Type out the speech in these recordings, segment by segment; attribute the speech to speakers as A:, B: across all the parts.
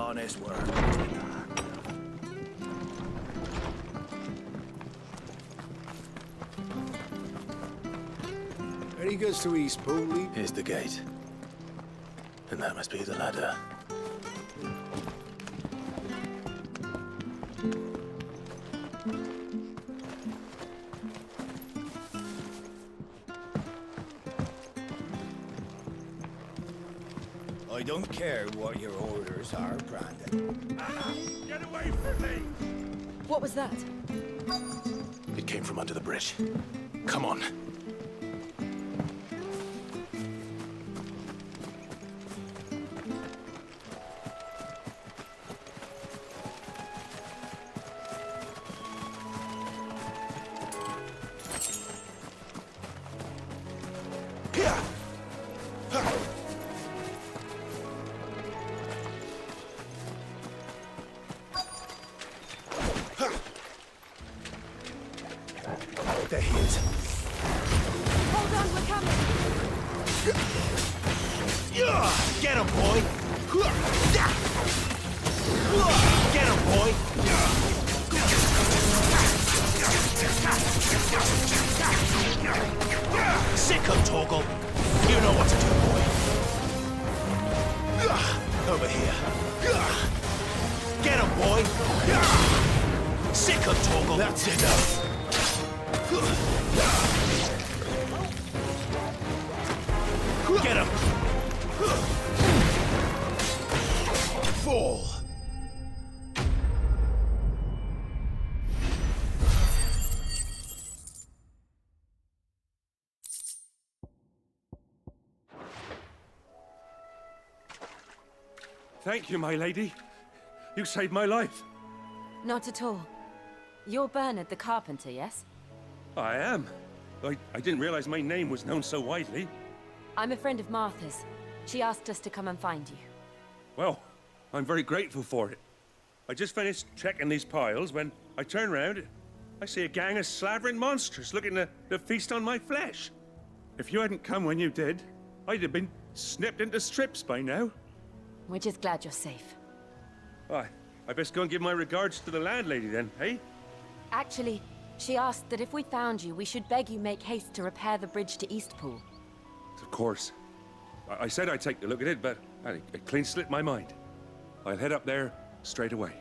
A: honest work. Any goods to East Pool?
B: Here's the gate. And that must be the ladder.
A: I don't care what your orders are, Brandon.
C: Get away from me!
D: What was that?
B: It came from under the bridge. Come on.
A: There he is.
D: Hold on, we're coming!
A: Get him, boy! Get him, boy! Sick him, Toggle! You know what to do, boy! Over here. Get him, boy! Sick him, Toggle! That's enough! Get him! Fall!
C: Thank you, my lady. You saved my life.
D: Not at all. You're Bernard the carpenter, yes?
C: I am. I didn't realize my name was known so widely.
D: I'm a friend of Martha's. She asked us to come and find you.
C: Well, I'm very grateful for it. I just finished checking these piles when I turn round. I see a gang of slavering monsters looking to feast on my flesh. If you hadn't come when you did, I'd have been snipped into strips by now.
D: We're just glad you're safe.
C: I best go and give my regards to the landlady then, eh?
D: Actually, she asked that if we found you, we should beg you make haste to repair the bridge to Eastpool.
C: Of course. I said I'd take a look at it, but it clean slipped my mind. I'll head up there straight away.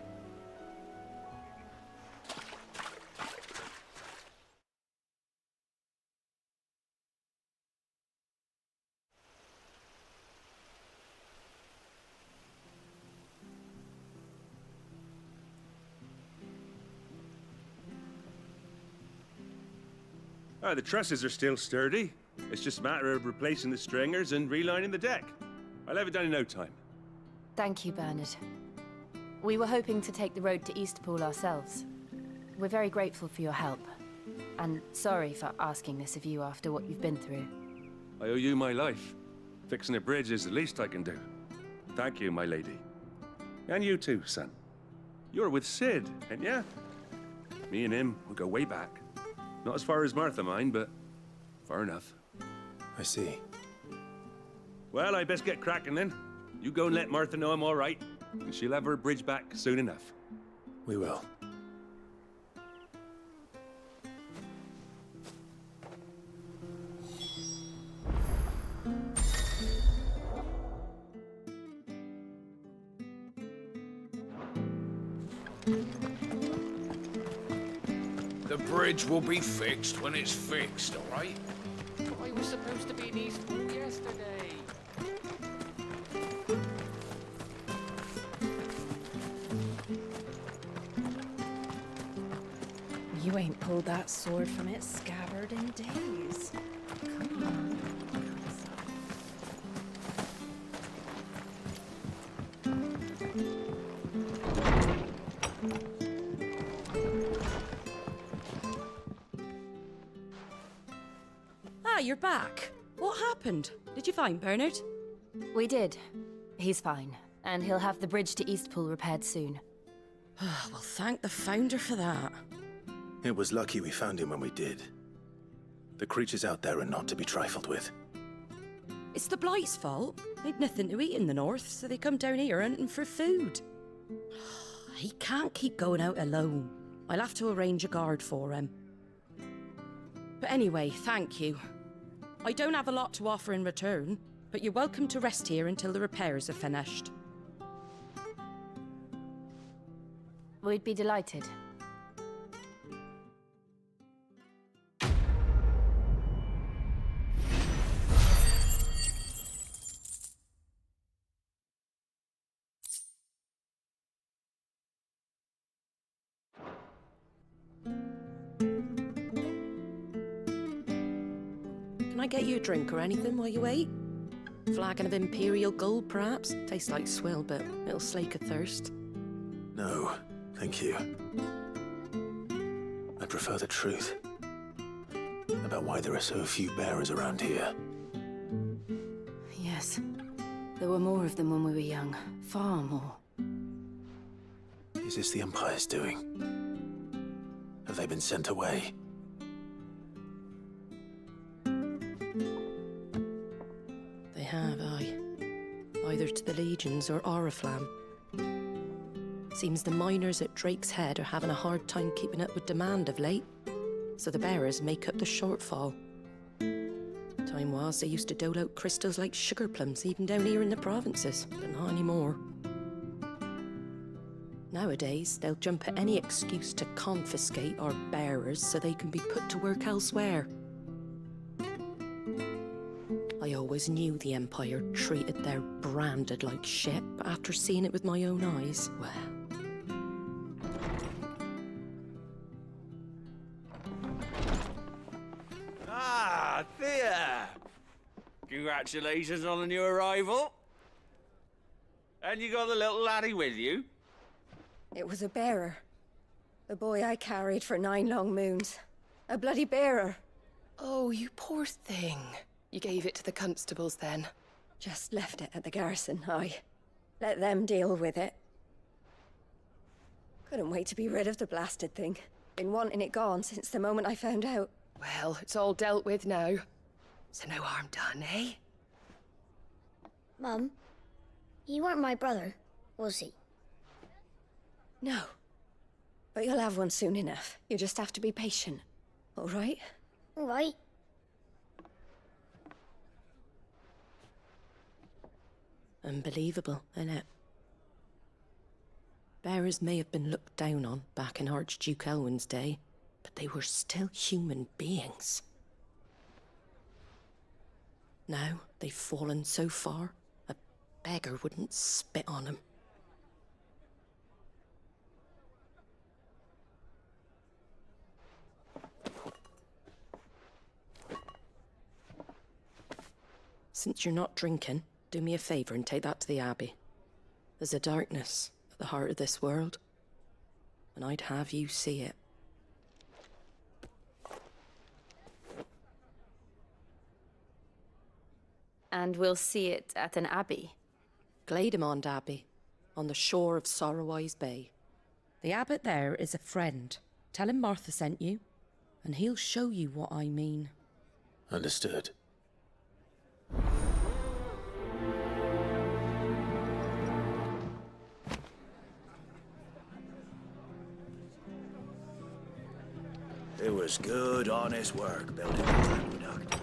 C: The trusses are still sturdy. It's just a matter of replacing the stringers and relining the deck. I'll have it done in no time.
D: Thank you, Bernard. We were hoping to take the road to Eastpool ourselves. We're very grateful for your help. And sorry for asking this of you after what you've been through.
C: I owe you my life. Fixing a bridge is the least I can do. Thank you, my lady. And you too, son. You're with Sid, ain't ya? Me and him, we go way back. Not as far as Martha, mind, but far enough.
B: I see.
C: Well, I best get cracking then. You go and let Martha know I'm all right, and she'll have her bridge back soon enough.
B: We will.
A: The bridge will be fixed when it's fixed, all right?
E: I was supposed to be in Eastpool yesterday.
F: You ain't pulled that sword from its scabbard in days. Come on. Ah, you're back. What happened? Did you find Bernard?
D: We did. He's fine, and he'll have the bridge to Eastpool repaired soon.
F: Well, thank the Founder for that.
B: It was lucky we found him when we did. The creatures out there are not to be trifled with.
F: It's the Blight's fault. They'd nothing to eat in the north, so they come down here hunting for food. He can't keep going out alone. I'll have to arrange a guard for him. But anyway, thank you. I don't have a lot to offer in return, but you're welcome to rest here until the repairs are finished.
D: We'd be delighted.
F: Can I get you a drink or anything while you wait? Flagon of Imperial Gold, perhaps? Tastes like swill, but it'll slake a thirst.
B: No, thank you. I prefer the truth about why there are so few bearers around here.
D: Yes. There were more of them when we were young. Far more.
B: Is this the Empire's doing? Have they been sent away?
F: They have, aye. Either to the Legions or Oriflamme. Seems the miners at Drake's Head are having a hard time keeping up with demand of late, so the bearers make up the shortfall. Time was they used to dole out crystals like sugar plums even down here in the provinces, but not anymore. Nowadays, they'll jump at any excuse to confiscate our bearers so they can be put to work elsewhere. I always knew the Empire treated their branded like shit, but after seeing it with my own eyes, well...
A: Ah, Thea! Congratulations on the new arrival. And you got the little laddie with you?
G: It was a bearer. The boy I carried for 9 long moons. A bloody bearer.
H: Oh, you poor thing. You gave it to the constables then?
G: Just left it at the garrison, aye. Let them deal with it. Couldn't wait to be rid of the blasted thing. Been wanting it gone since the moment I found out.
H: Well, it's all dealt with now. So no harm done, eh?
I: Mum, he weren't my brother, was he?
G: No. But you'll have one soon enough. You just have to be patient. All right?
I: All right.
F: Unbelievable, innit? Bearers may have been looked down on back in Archduke Elwin's day, but they were still human beings. Now they've fallen so far, a beggar wouldn't spit on them. Since you're not drinking, do me a favour and take that to the Abbey. There's a darkness at the heart of this world, and I'd have you see it.
D: And we'll see it at an abbey.
F: Glademond Abbey, on the shore of Sorrowwise Bay. The abbot there is a friend. Tell him Martha sent you, and he'll show you what I mean.
B: Understood.
A: It was good, honest work building this aqueduct.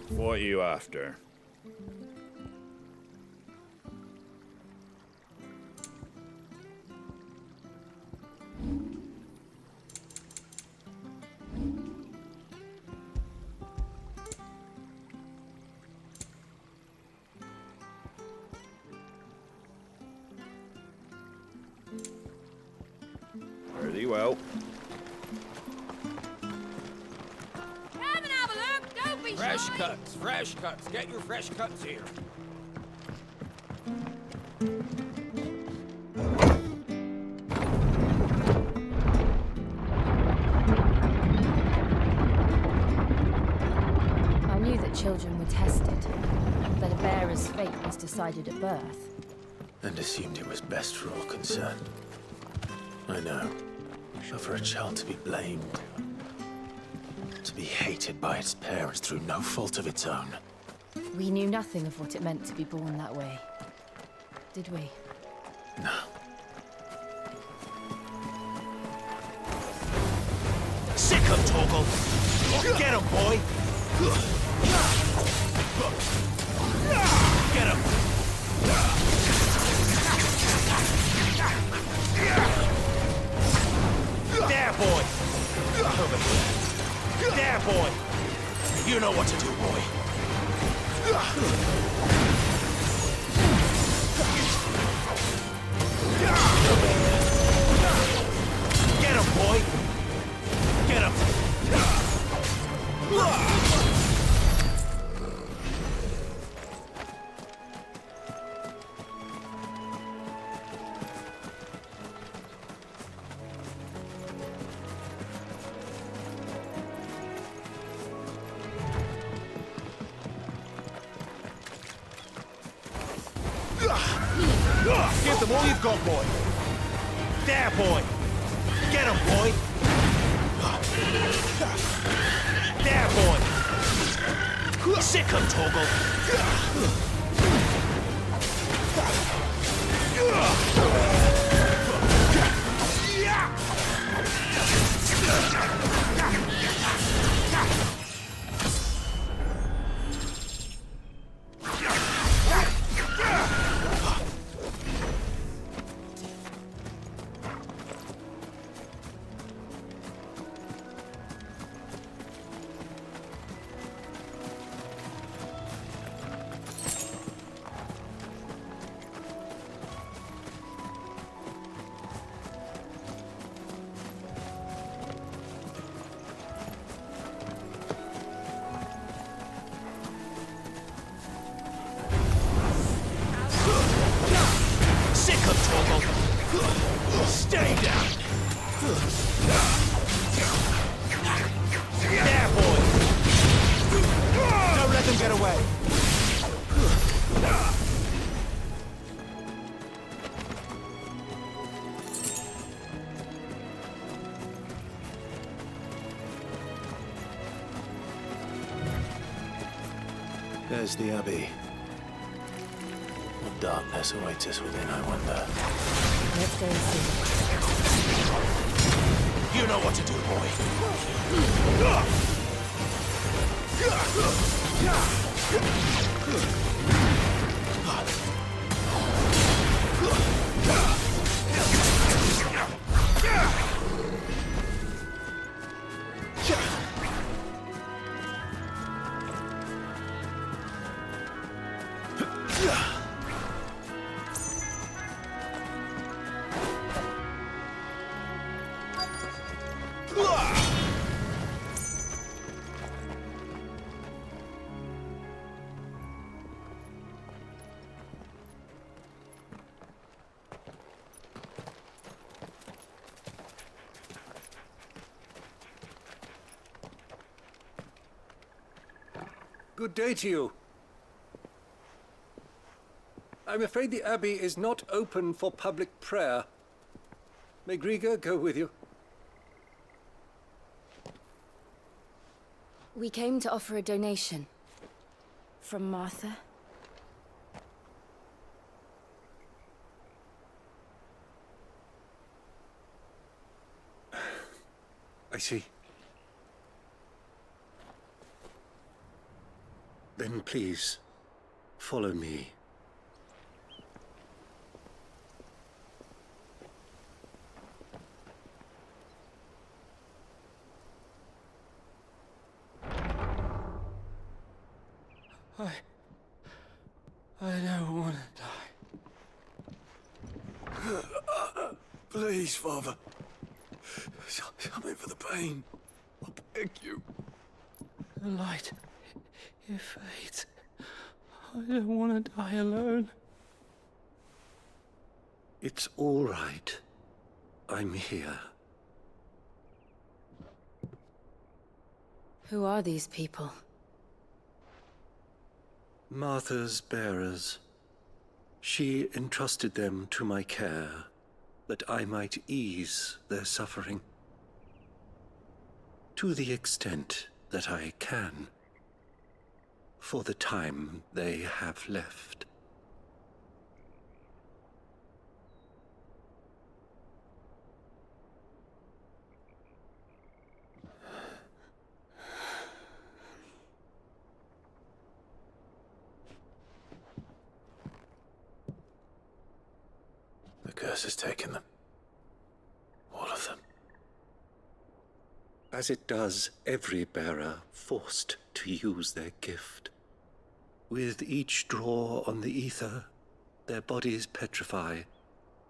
A: What are you after? Pretty well.
E: Come and have a look, don't be
A: Fresh
E: shy.
A: cuts, fresh cuts. Get your fresh cuts here.
D: I knew that children were tested, that a bearer's fate was decided at birth.
B: and assumed it was best for all concerned. I know. But for a child to be blamed, to be hated by its parents through no fault of its own.
D: We knew nothing of what it meant to be born that way, did we?
B: No.
J: Sick him, Torgal! Get him, boy! Get him! There, boy! Over here. There, boy! You know what to do, boy. Get him, boy! Get him! Give them all you've got, boy. There, boy. Get him, boy. There, boy. Sick him, Torgal. Stay down! There, boy! Don't let them get away!
B: There's the Abbey. What darkness awaits us within, I wonder.
D: Let's go and see.
J: You know what to do,
K: Good day to you. I'm afraid the Abbey is not open for public prayer. May Griga go with you?
D: We came to offer a donation. From Martha.
K: I see. Then please, follow me.
L: I don't want to die. Please, Father. Something for the pain. I beg you.
E: The light, it fades. I don't want to die alone.
K: It's all right. I'm here.
D: Who are these people?
K: Martha's bearers. She entrusted them to my care, that I might ease their suffering. To the extent that I can, for the time they have left.
B: The curse has taken them. All of them.
K: As it does every bearer forced to use their gift. With each draw on the ether, their bodies petrify,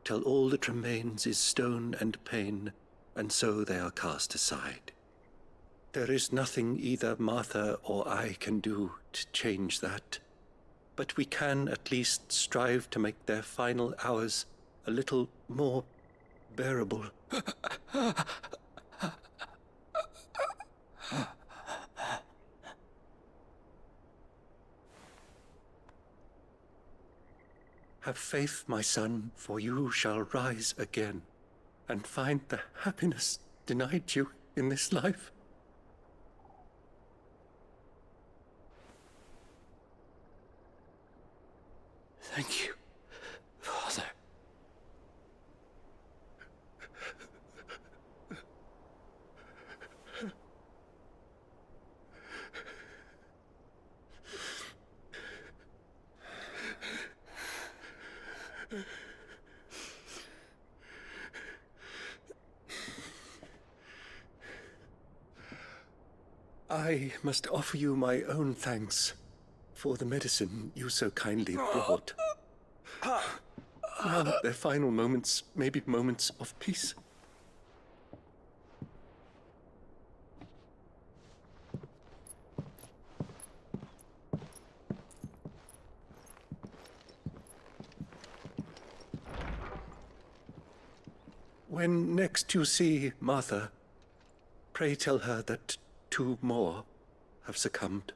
K: till all that remains is stone and pain, and so they are cast aside. There is nothing either Martha or I can do to change that, but we can at least strive to make their final hours a little more bearable. Have faith, my son, for you shall rise again and find the happiness denied you in this life.
E: Thank you, Father.
K: I must offer you my own thanks for the medicine you so kindly brought. Now their final moments may be moments of peace. When next you see Martha, pray tell her that 2 more have succumbed.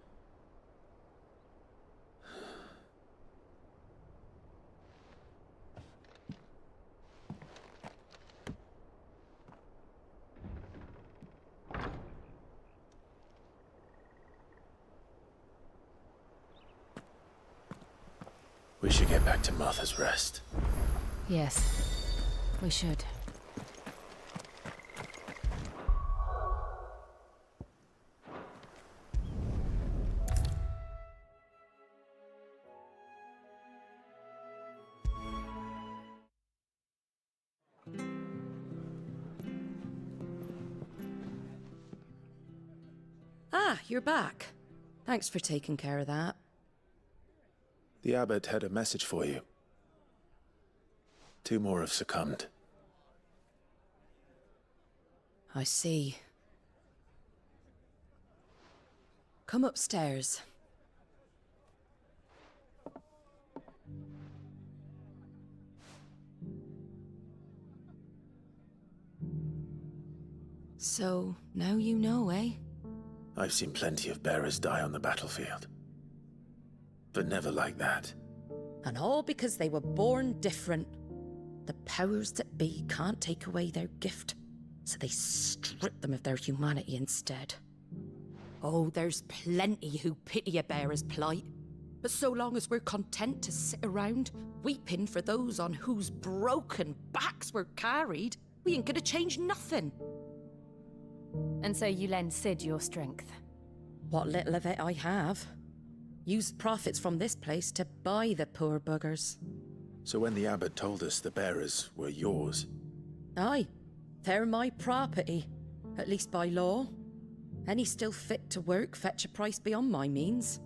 B: We should get back to Martha's Rest.
D: Yes, we should.
F: Ah, you're back. Thanks for taking care of that.
B: The abbot had a message for you. 2 more have succumbed.
F: I see. Come upstairs. So, now you know, eh?
B: I've seen plenty of bearers die on the battlefield. But never like that.
F: And all because they were born different. The powers that be can't take away their gift, so they strip them of their humanity instead. Oh, there's plenty who pity a bearer's plight. But so long as we're content to sit around, weeping for those on whose broken backs we're carried, we ain't gonna change nothing.
D: And so you lend Sid your strength?
F: What little of it I have. Use profits from this place to buy the poor buggers.
B: So when the abbot told us the bearers were yours...
F: Aye, they're my property, at least by law. Any still fit to work fetch a price beyond my means.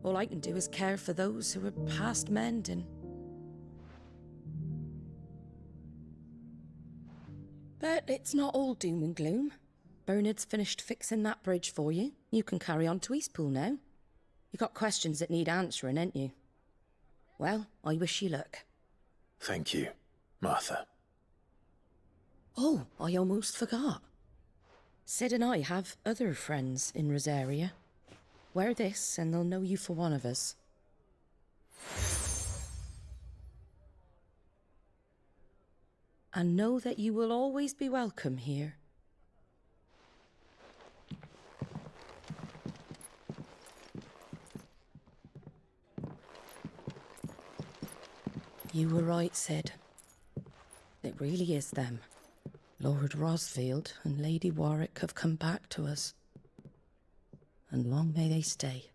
F: All I can do is care for those who are past mending. But it's not all doom and gloom. Bernard's finished fixing that bridge for you. You can carry on to Eastpool now. You got questions that need answering, ain't you? Well, I wish you luck.
B: Thank you, Martha.
F: Oh, I almost forgot. Sid and I have other friends in Rosaria. Wear this and they'll know you for one of us. and know that you will always be welcome here. You were right, Sid. It really is them. Lord Rosfield and Lady Warwick have come back to us. And long may they stay.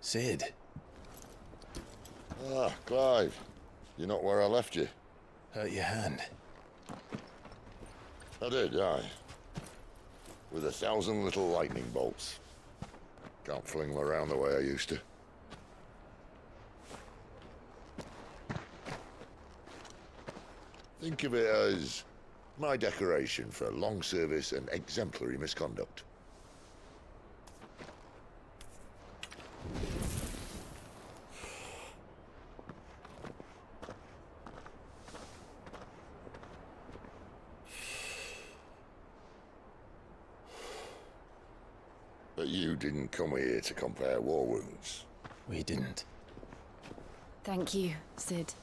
B: Sid.
M: Ah, Clive. You're not where I left you.
B: Hurt your hand.
M: I did, aye. With 1,000 little lightning bolts. Can't fling them around the way I used to. Think of it as my decoration for long service and exemplary misconduct. But you didn't come here to compare war wounds.
B: We didn't.
D: Thank you, Sid.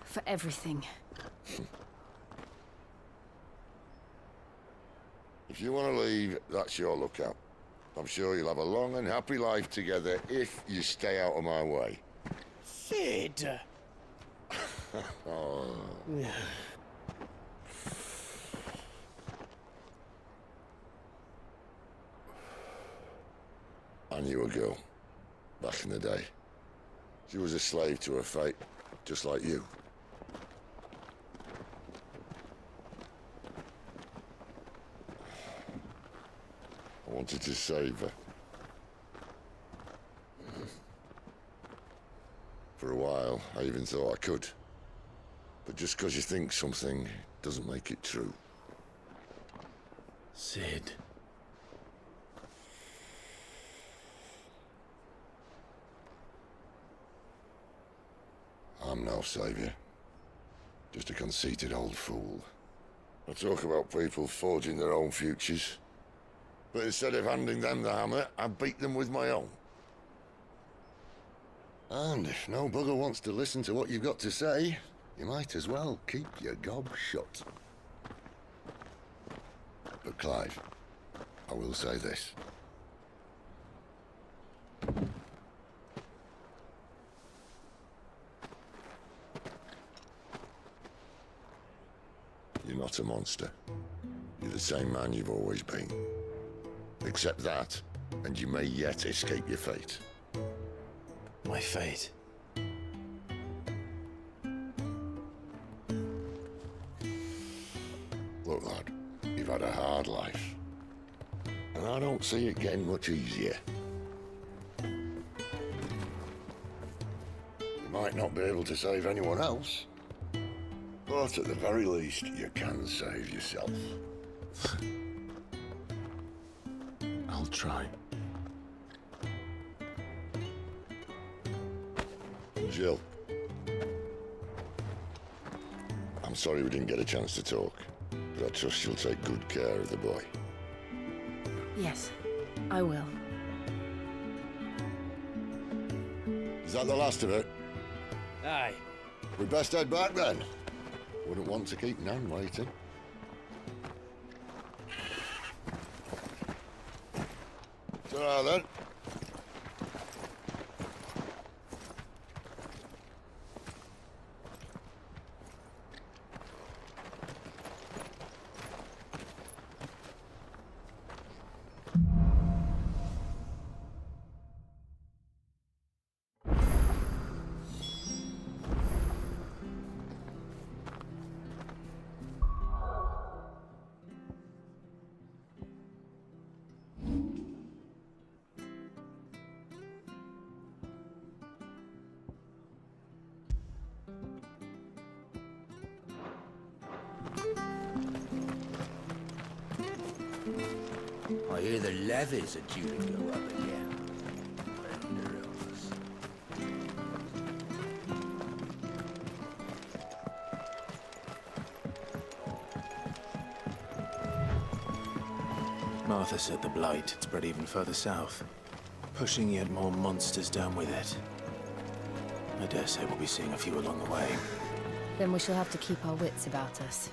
D: For everything.
M: If you want to leave, that's your lookout. I'm sure you'll have a long and happy life together if you stay out of my way.
J: Sid!
M: Oh. I knew a girl, back in the day. She was a slave to her fate, just like you. I wanted to save her. For a while, I even thought I could. But just because you think something doesn't make it true.
B: Sid.
M: I'm no savior. Just a conceited old fool. I talk about people forging their own futures. But instead of handing them the hammer, I beat them with my own. And if no bugger wants to listen to what you've got to say, you might as well keep your gob shut. But Clive, I will say this. You're not a monster. You're the same man you've always been. Accept that, and you may yet escape your fate.
B: My fate?
M: Look, lad, you've had a hard life. And I don't see it getting much easier. You might not be able to save anyone else, but at the very least, you can save yourself.
B: I'll try.
M: Jill. I'm sorry we didn't get a chance to talk, but I trust you'll take good care of the boy.
D: Yes, I will.
M: Is that the last of it?
J: Aye.
M: We'd best head back then. Wouldn't want to keep Nan waiting. Ta-ra then.
J: I hear the levies are due to go up again.
B: Martha said the Blight had spread even further south, pushing yet more monsters down with it. I dare say we'll be seeing a few along the way.
D: Then we shall have to keep our wits about us.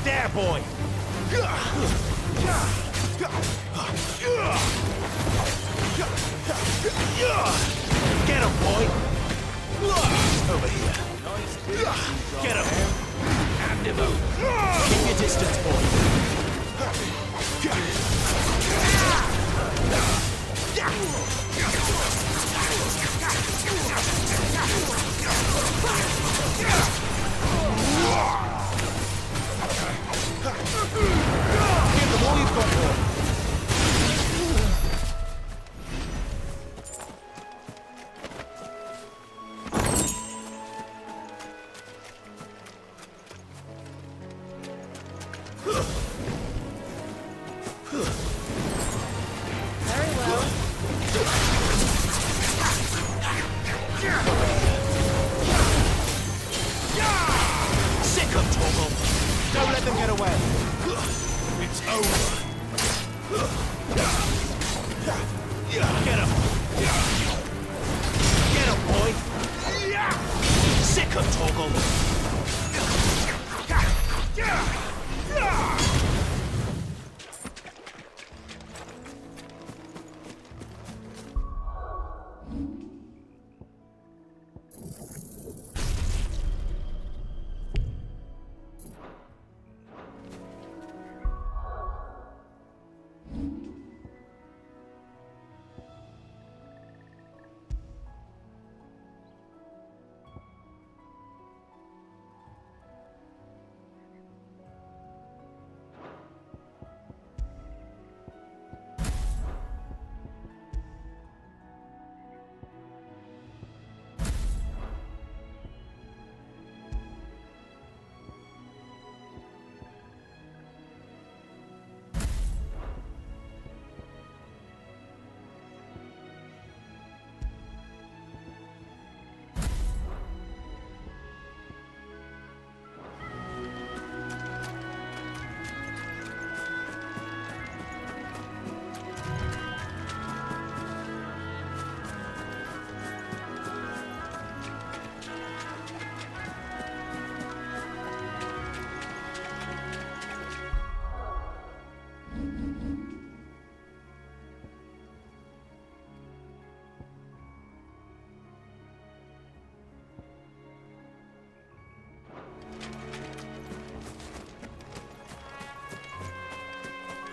J: There, boy! Get him, boy! Over here. Get him! Hand him over. Keep your distance, boy. Give them all you've got, boy.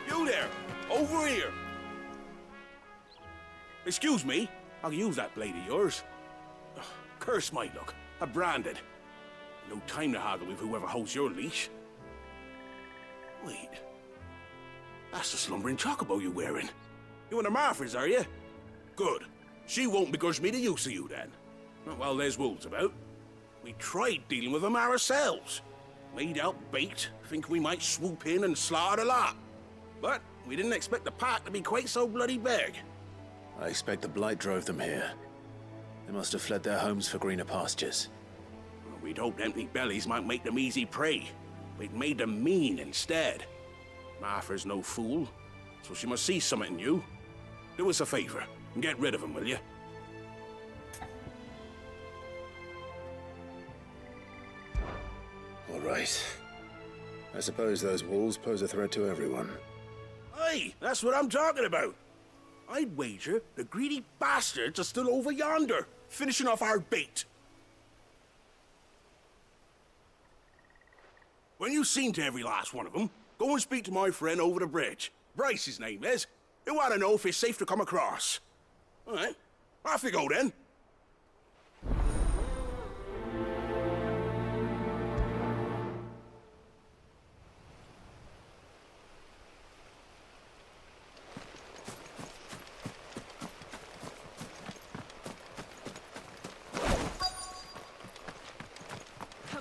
A: You there! Over here! Excuse me, I can use that blade of yours. Ugh, curse my luck. I'm branded. No time to haggle with whoever holds your leash. Wait. That's the slumbering chocobo you're wearing. You and the Marthas, are you? Good. She won't begrudge me the use of you, then. Not while there's wolves about. We tried dealing with them ourselves. Laid out bait, thinking we might swoop in and slaughter the lot. But we didn't expect the pack to be quite so bloody big.
B: I expect the Blight drove them here. They must have fled their homes for greener pastures.
A: Well, we'd hoped empty bellies might make them easy prey. We'd made them mean instead. Martha's no fool, so she must see something in you. Do us a favor and get rid of them, will you?
B: All right. I suppose those wolves pose a threat to everyone.
A: Aye, that's what I'm talking about. I'd wager the greedy bastards are still over yonder, finishing off our bait. When you've seen to every last one of them, go and speak to my friend over the bridge. Bryce, his name is. He'll want to know if it's safe to come across. All right, off you go then.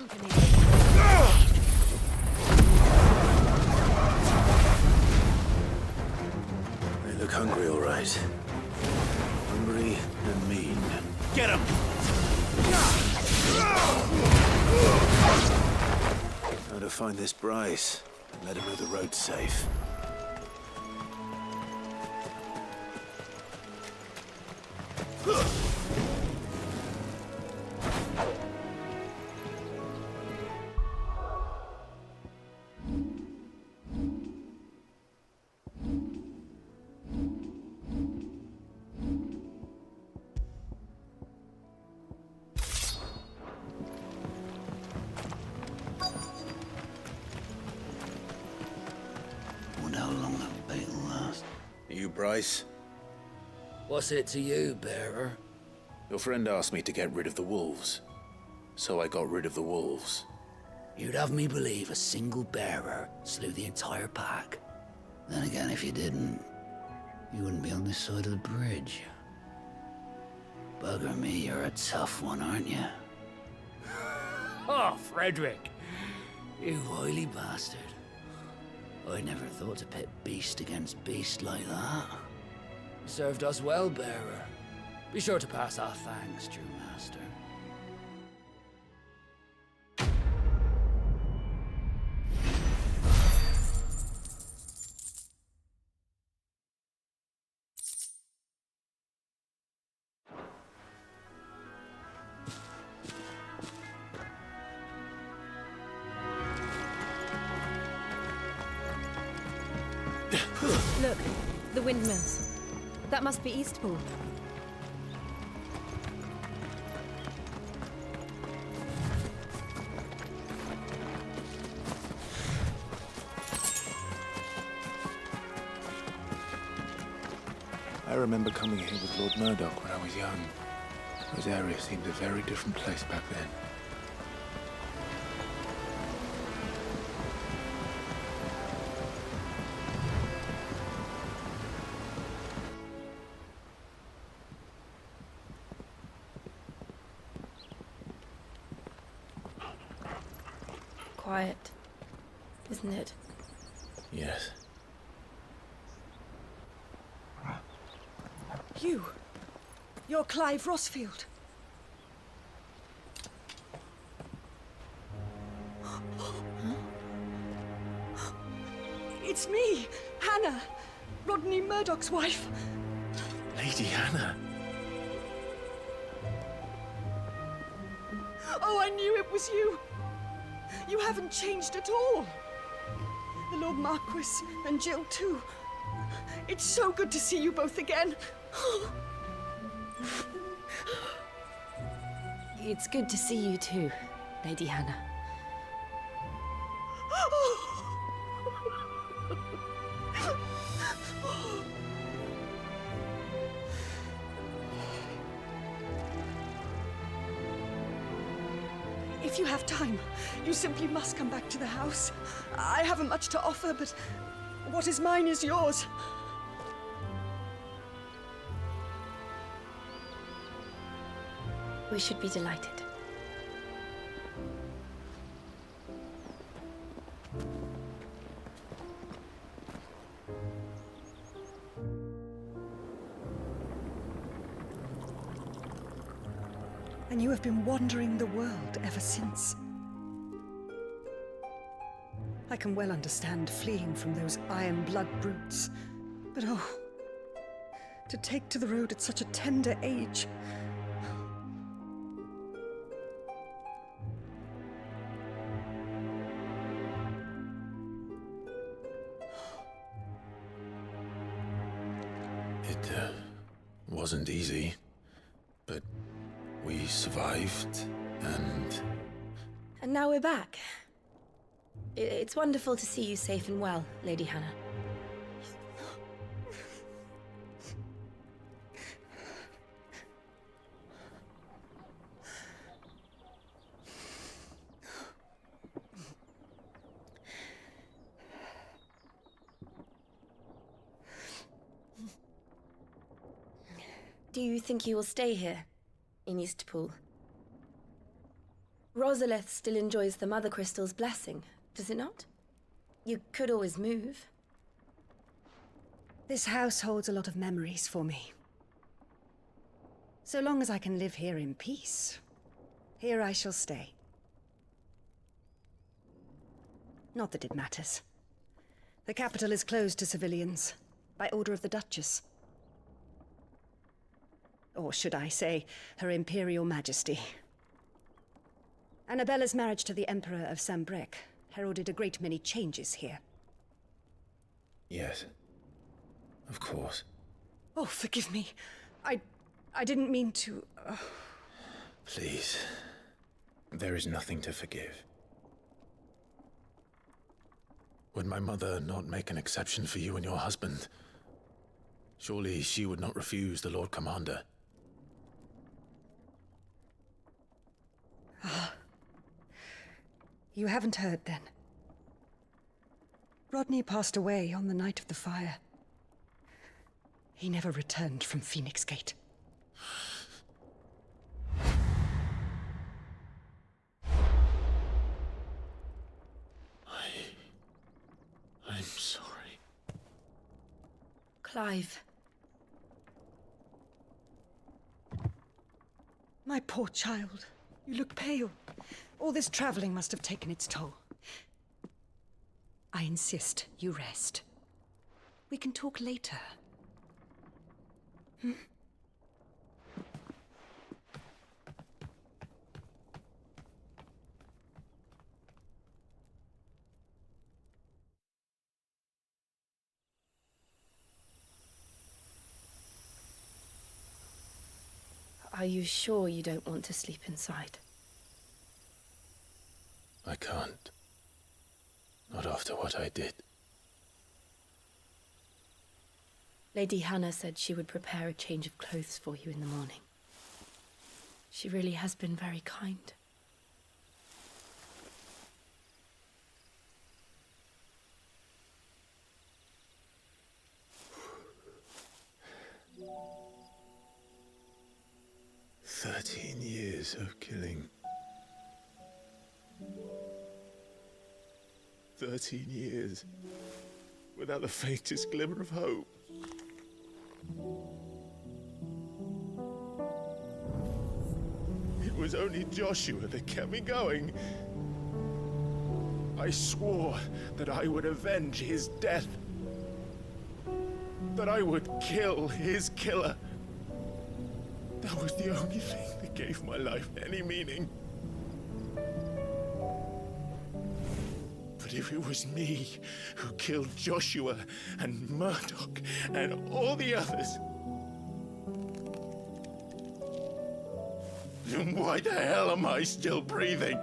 D: company.
B: They look hungry, all right. Hungry and mean.
J: Get him!
B: How to find this Bryce and let him know the road's safe.
N: Wonder how long that bait will last.
B: You, Bryce?
N: What's it to you, bearer?
B: Your friend asked me to get rid of the wolves, so I got rid of the wolves.
N: You'd have me believe a single bearer slew the entire pack. Then again, if you didn't, you wouldn't be on this side of the bridge. Bugger me, you're a tough one, aren't you? Oh, Frederick! You wily bastard. I never thought to pit beast against beast like that. You served us well, bearer. Be sure to pass our thanks, true master.
D: Look, the windmills. That must be Eastpool.
B: I remember coming here with Lord Murdoch when I was young. This area seemed a very different place back then.
D: Quiet, isn't it?
B: Yes.
O: You're Clive Rosfield. It's me, Hannah, Rodney Murdoch's wife.
B: Lady Hannah.
O: Oh, I knew it was you. You haven't changed at all. The Lord Marquis and Jill too. It's so good to see you both again.
D: It's good to see you too, Lady Hannah.
O: If you have time, you simply must come back to the house. I haven't much to offer, but what is mine is yours.
D: We should be delighted.
O: And you have been wandering the world ever since. I can well understand fleeing from those iron blood brutes, but oh, to take to the road at such a tender age.
B: It wasn't easy, but we survived, and...
D: And now we're back. It's wonderful to see you safe and well, Lady Hannah. Do you think you will stay here, in Eastpool? Rosalith still enjoys the Mother Crystal's blessing, does it not? You could always move.
P: This house holds a lot of memories for me. So long as I can live here in peace, here I shall stay. Not that it matters. The capital is closed to civilians, by order of the Duchess. Or should I say, Her Imperial Majesty. Annabella's marriage to the Emperor of Sambrec heralded a great many changes here.
B: Yes. Of course.
P: Oh, forgive me. I didn't mean to...
B: Please. There is nothing to forgive. Would my mother not make an exception for you and your husband? Surely she would not refuse the Lord Commander.
P: Ah. You haven't heard, then. Rodney passed away on the night of the fire. He never returned from Phoenix Gate.
B: I'm sorry.
D: Clive.
P: My poor child. You look pale. All this traveling must have taken its toll. I insist you rest. We can talk later. Hmm?
D: Are you sure you don't want to sleep inside?
B: I can't. Not after what I did.
D: Lady Hannah said she would prepare a change of clothes for you in the morning. She really has been very kind.
B: "13 years of killing. 13 years without the faintest glimmer of hope. It was only Joshua that kept me going. I swore that I would avenge his death. That I would kill his killer. That was the only thing that gave my life any meaning. But if it was me who killed Joshua and Murdoch and all the others, then why the hell am I still breathing?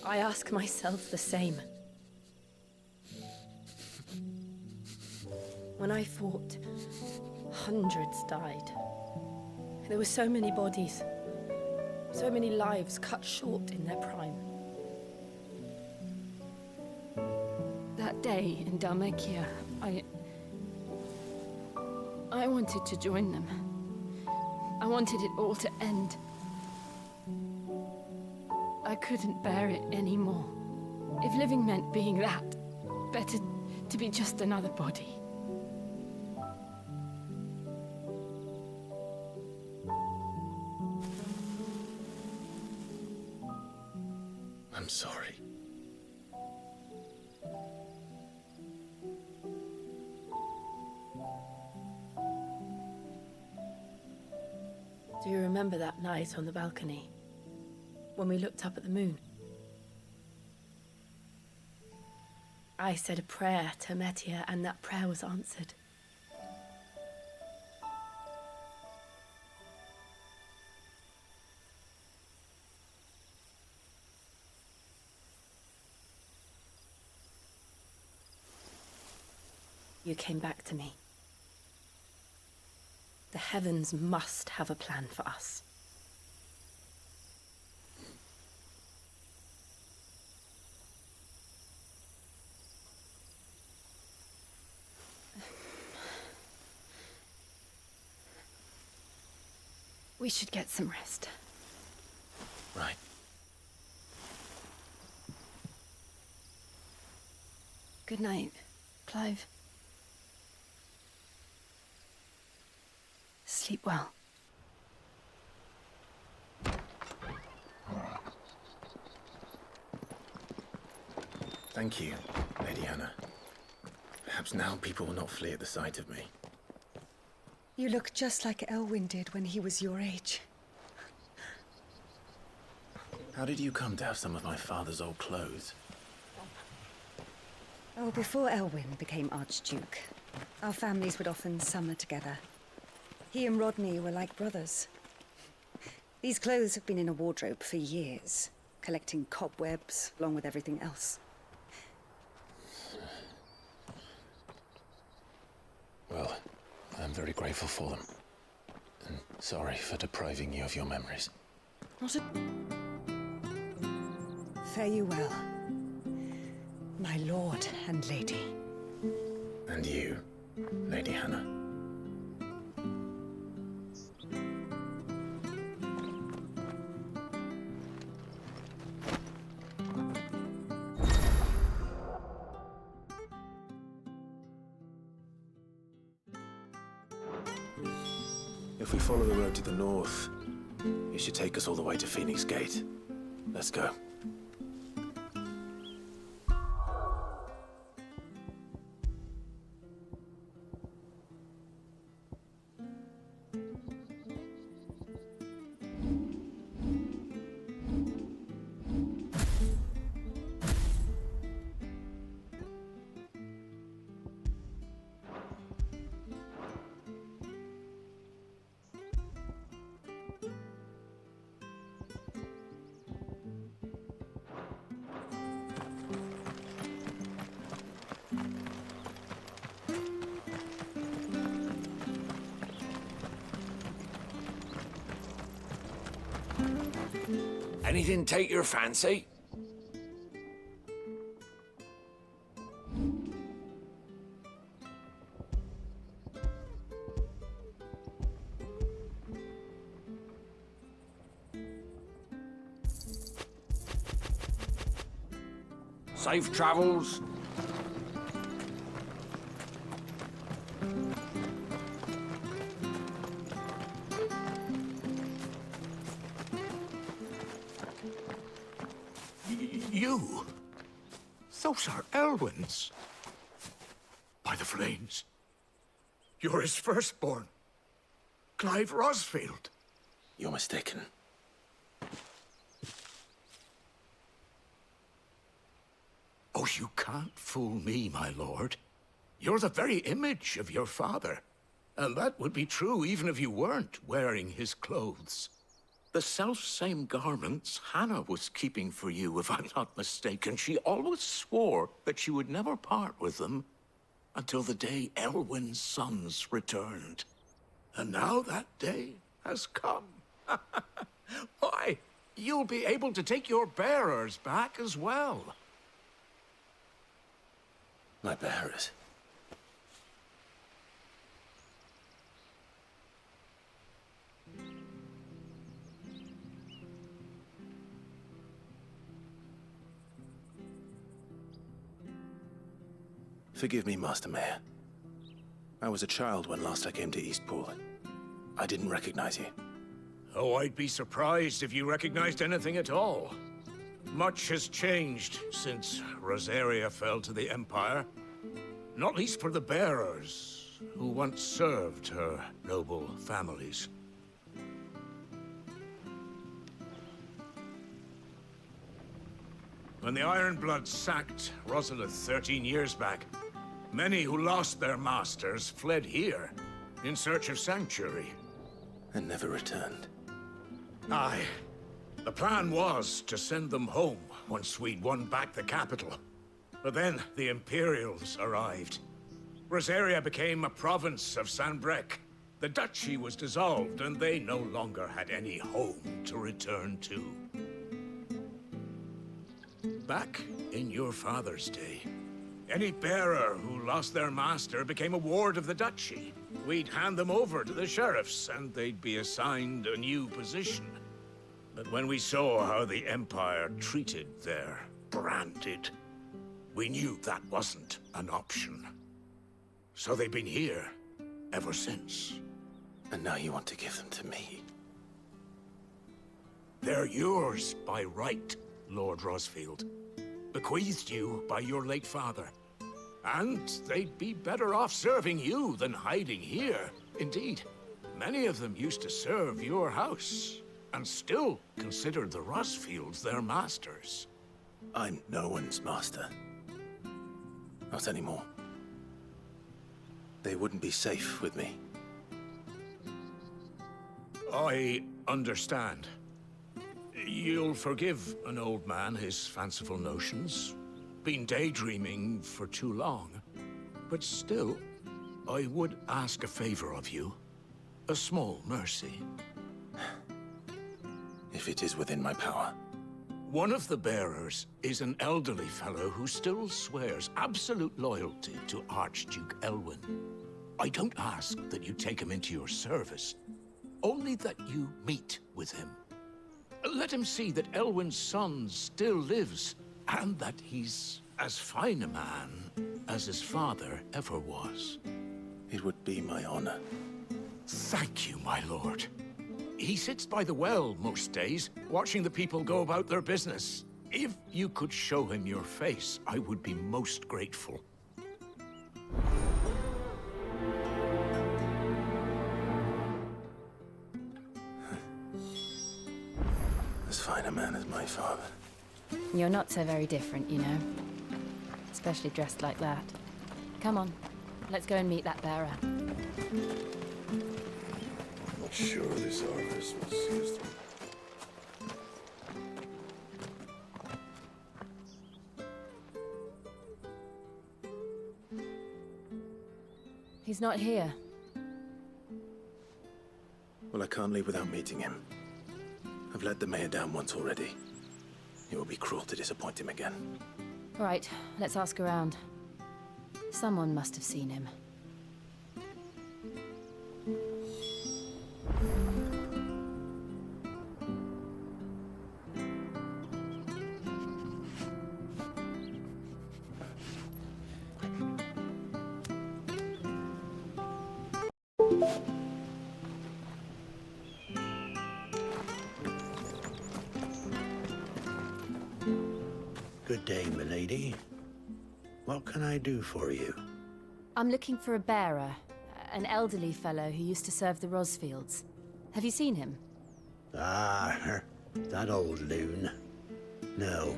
D: I ask myself the same. When I fought, hundreds died. There were so many bodies, so many lives cut short in their prime. That day in Dalmekia, I wanted to join them. I wanted it all to end. I couldn't bear it anymore. If living meant being that, better to be just another body.
B: I'm sorry.
D: Do you remember that night on the balcony? When we looked up at the moon? I said a prayer to Metia, and that prayer was answered. You came back to me. The heavens must have a plan for us. We should get some rest. Good night, Clive. Sleep well.
B: Thank you, Lady Hannah. Perhaps now people will not flee at the sight of me.
P: You look just like Elwyn did when he was your age.
B: How did you come to have some of my father's old clothes?
P: Oh, before Elwyn became Archduke, our families would often summer together. He and Rodney were like brothers. These clothes have been in a wardrobe for years, collecting cobwebs along with everything else.
B: Well, I'm very grateful for them. And sorry for depriving you of your memories.
P: Not a... Fare you well, my lord and lady.
B: And you, Lady Hannah.
K: If we follow the road to the north, it should take us all the way to Phoenix Gate. Let's go.
J: Anything take your fancy? Safe travels.
Q: You? Those are Elwyn's. By the flames. You're his firstborn. Clive Rosfield.
B: You're mistaken.
Q: Oh, you can't fool me, my lord. You're the very image of your father. And that would be true even if you weren't wearing his clothes. The self-same garments Hannah was keeping for you, if I'm not mistaken. She always swore that she would never part with them until the day Elwyn's sons returned. And now that day has come. Why, you'll be able to take your bearers back as well.
B: My bearers?
K: Forgive me, Master Mayor. I was a child when last I came to Eastpool. I didn't recognize you.
Q: Oh, I'd be surprised if you recognized anything at all. Much has changed since Rosaria fell to the Empire. Not least for the bearers, who once served her noble families. When the Ironbloods sacked Rosalith 13 years back, many who lost their masters fled here in search of sanctuary.
K: And never returned.
Q: Aye. The plan was to send them home once we'd won back the capital. But then the Imperials arrived. Rosaria became a province of Sanbreque. The duchy was dissolved, and they no longer had any home to return to. Back in your father's day, any bearer who lost their master became a ward of the duchy. We'd hand them over to the sheriffs, and they'd be assigned a new position. But when we saw how the Empire treated their branded we knew that wasn't an option. So they've been here ever since.
B: And now you want to give them to me?
Q: They're yours by right, Lord Rosfield. Bequeathed you by your late father. And they'd be better off serving you than hiding here. Indeed, many of them used to serve your house, and still considered the Rosfields their masters.
B: I'm no one's master. Not anymore. They wouldn't be safe with me.
Q: I understand. You'll forgive an old man his fanciful notions. Been daydreaming for too long. But still, I would ask a favor of you. A small mercy.
B: If it is within my power.
Q: One of the bearers is an elderly fellow who still swears absolute loyalty to Archduke Elwyn. I don't ask that you take him into your service, only that you meet with him. Let him see that Elwyn's son still lives, and that he's as fine a man as his father ever was.
B: It would be my honor.
Q: Thank you, my lord. He sits by the well most days, watching the people go about their business. If you could show him your face, I would be most grateful.
B: As fine a man as my father.
D: You're not so very different, you know. Especially dressed like that. Come on, let's go and meet that bearer.
L: Not sure this harvest will see us through.
D: He's not here.
B: Well, I can't leave without meeting him. I've let the mayor down once already. It would be cruel to disappoint him again.
D: Right, let's ask around. Someone must have seen him.
R: Good day, milady. What can I do for you?
D: I'm looking for a bearer, an elderly fellow who used to serve the Rosfields. Have you seen him?
R: Ah, that old loon. No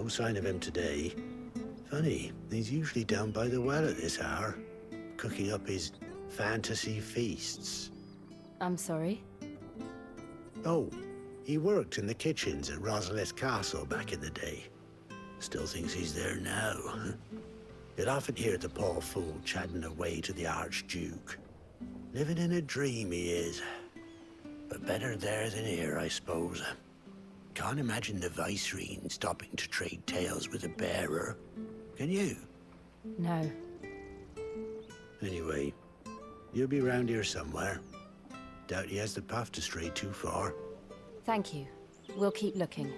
R: sign of him today. Funny, he's usually down by the well at this hour, cooking up his fantasy feasts.
D: I'm sorry?
R: Oh, he worked in the kitchens at Rosalith Castle back in the day. Still thinks he's there now. You'd often hear the poor fool chatting away to the Archduke. Living in a dream he is. But better there than here, I suppose. Can't imagine the Vicereine stopping to trade tales with a bearer. Can you?
D: No.
R: Anyway, you'll be round here somewhere. Doubt he has the path to stray too far.
D: Thank you. We'll keep looking.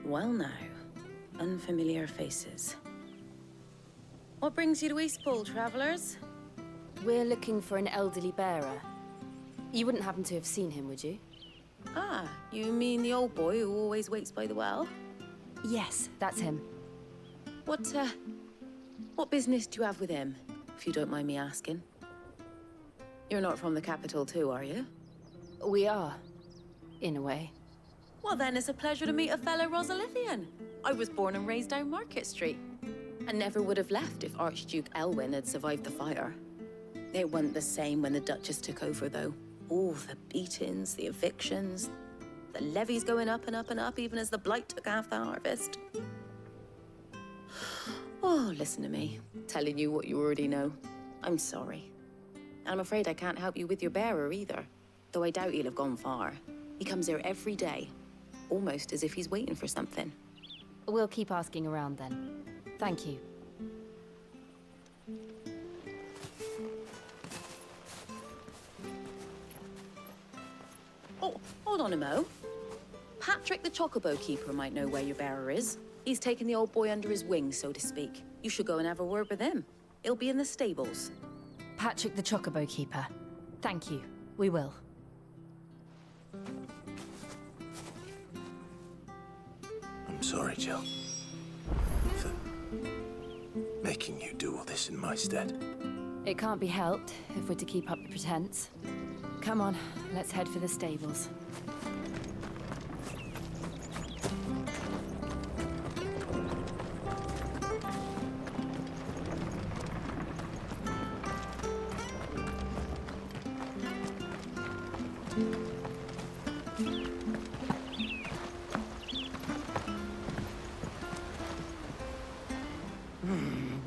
S: Well now, unfamiliar faces. What brings you to Eastpool, travelers?
D: We're looking for an elderly bearer. You wouldn't happen to have seen him, would you?
S: Ah, you mean the old boy who always waits by the well?
D: Yes, that's him.
S: What business do you have with him, if you don't mind me asking? You're not from the capital too, are you?
D: We are, in a way.
S: Well then, it's a pleasure to meet a fellow Rosalithian. I was born and raised down Market Street. And never would have left if Archduke Elwyn had survived the fire. It wasn't the same when the Duchess took over, though. All the beatings, the evictions, the levies going up and up and up, even as the Blight took half the harvest. Oh, listen to me, telling you what you already know. I'm sorry. And I'm afraid I can't help you with your bearer either. though I doubt he'll have gone far. He comes here every day, almost as if he's waiting for something.
D: We'll keep asking around then. Thank you.
S: Oh, hold on a mo. Patrick the Chocobo Keeper might know where your bearer is. He's taken the old boy under his wing, so to speak. You should go and have a word with him. He'll be in the stables.
D: Patrick the Chocobo Keeper. Thank you. We will.
B: I'm sorry, Jill. For making you do all this in my stead.
D: It can't be helped if we're to keep up the pretense. Come on, let's head for the stables.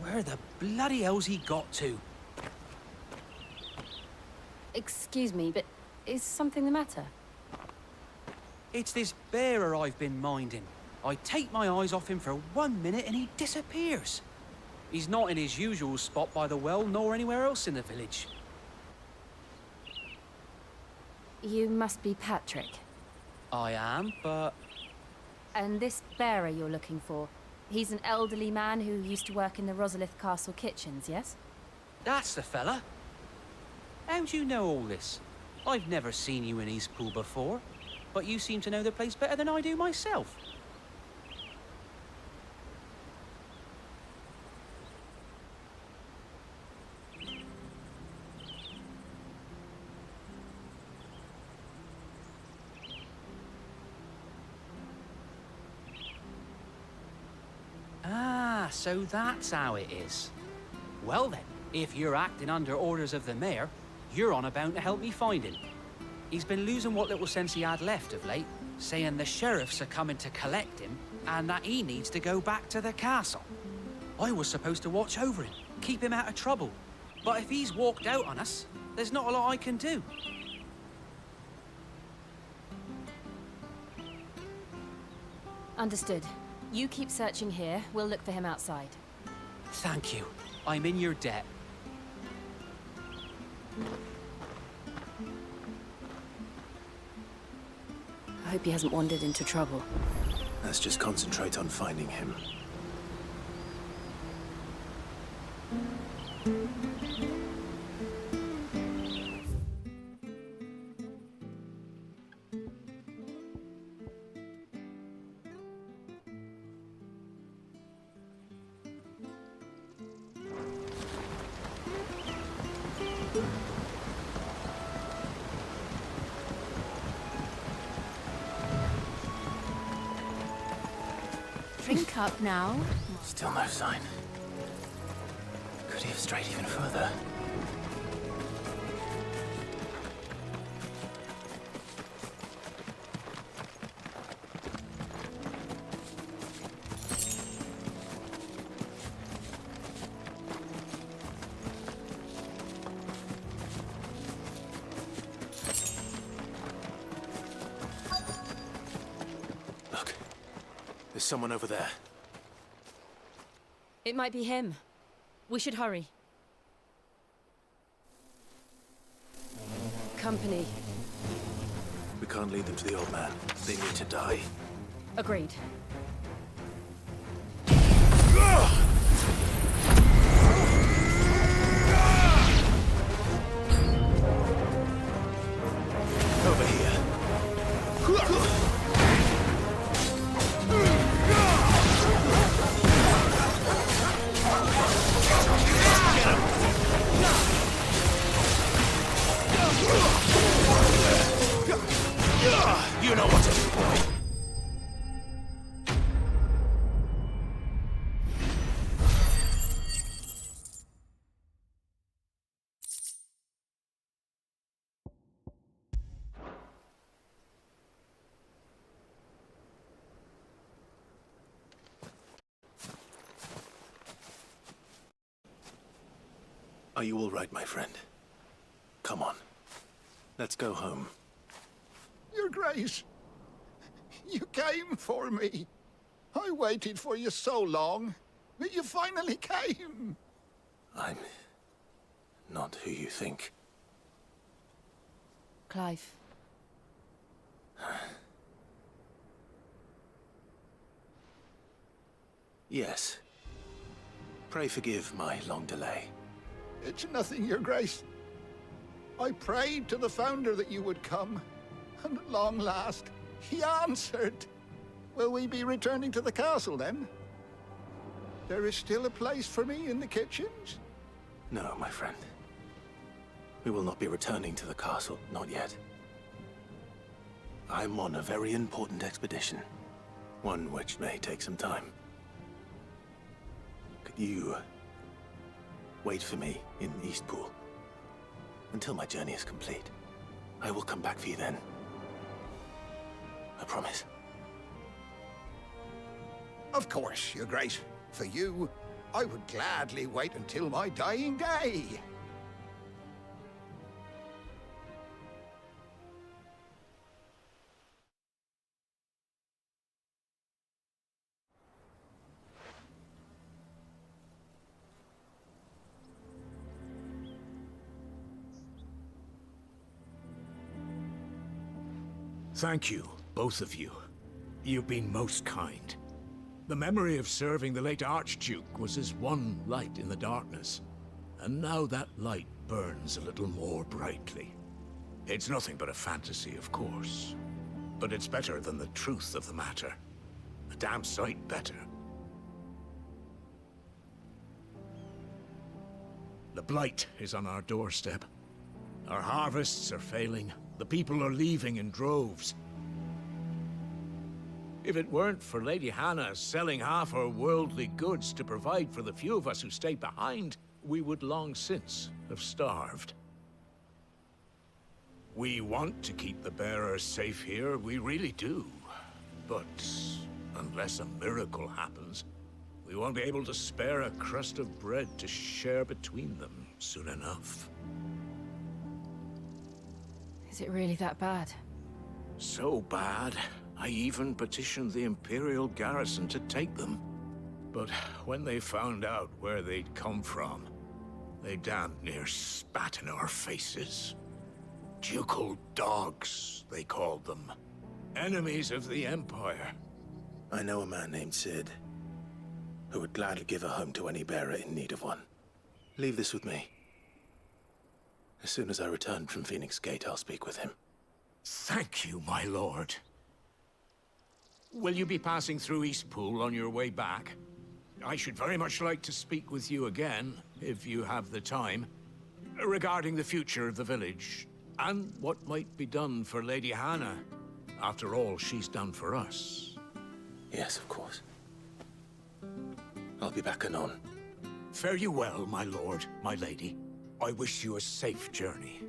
J: Where the bloody hell's he got to?
D: Excuse me, but is something the matter?
J: It's this bearer I've been minding. I take my eyes off him for 1 minute and he disappears. He's not in his usual spot by the well, nor anywhere else in the village.
D: You must be Patrick.
J: I am, but...
D: And this bearer you're looking for, he's an elderly man who used to work in the Rosalith Castle kitchens, yes?
J: That's the fella. How do you know all this? I've never seen you in Eastpool before, but you seem to know the place better than I do myself. Ah, so that's how it is. Well then, if you're acting under orders of the mayor, you're on about to help me find him. He's been losing what little sense he had left of late, saying the sheriffs are coming to collect him and that he needs to go back to the castle. I was supposed to watch over him, keep him out of trouble. But if he's walked out on us, there's not a lot I can do.
D: Understood. You keep searching here, we'll look for him outside.
J: Thank you. I'm in your debt.
D: I hope he hasn't wandered into trouble.
B: Let's just concentrate on finding him.
D: Drink up now.
B: Still no sign. Could he have strayed even further? Look, there's someone over there.
D: It might be him. We should hurry. Company.
B: We can't lead them to the old man. They need to die.
D: Agreed.
B: Over here.
J: You know what to do, boy.
B: Are you all right, my friend? Come on. Let's go home.
Q: Your Grace, you came for me. I waited for you so long, but you finally came.
B: I'm not who you think.
D: Clive.
B: Yes. Pray forgive my long delay.
Q: It's nothing, Your Grace. I prayed to the Founder that you would come, and at long last, he answered. Will we be returning to the castle, then? There is still a place for me in the kitchens?
B: No, my friend. We will not be returning to the castle, not yet. I'm on a very important expedition, one which may take some time. Could you wait for me in Eastpool until my journey is complete? I will come back for you then. I promise.
Q: Of course, Your Grace. For you, I would gladly wait until my dying day. Thank you, both of you. You've been most kind. The memory of serving the late Archduke was as one light in the darkness, and now that light burns a little more brightly. It's nothing but a fantasy, of course, but it's better than the truth of the matter. A damn sight better. The Blight is on our doorstep. Our harvests are failing. The people are leaving in droves. If it weren't for Lady Hannah selling half her worldly goods to provide for the few of us who stayed behind, we would long since have starved. We want to keep the bearers safe here, we really do. But unless a miracle happens, we won't be able to spare a crust of bread to share between them soon enough.
D: Is it really that bad?
Q: So bad, I even petitioned the Imperial garrison to take them. But when they found out where they'd come from, they damn near spat in our faces. Ducal dogs, they called them. Enemies of the Empire.
B: I know a man named Sid, who would gladly give a home to any bearer in need of one. Leave this with me. As soon as I return from Phoenix Gate, I'll speak with him.
Q: Thank you, my lord. Will you be passing through Eastpool on your way back? I should very much like to speak with you again, if you have the time, regarding the future of the village, and what might be done for Lady Hannah, after all she's done for us.
B: Yes, of course. I'll be back anon.
Q: Fare you well, my lord, my lady. I wish you a safe journey.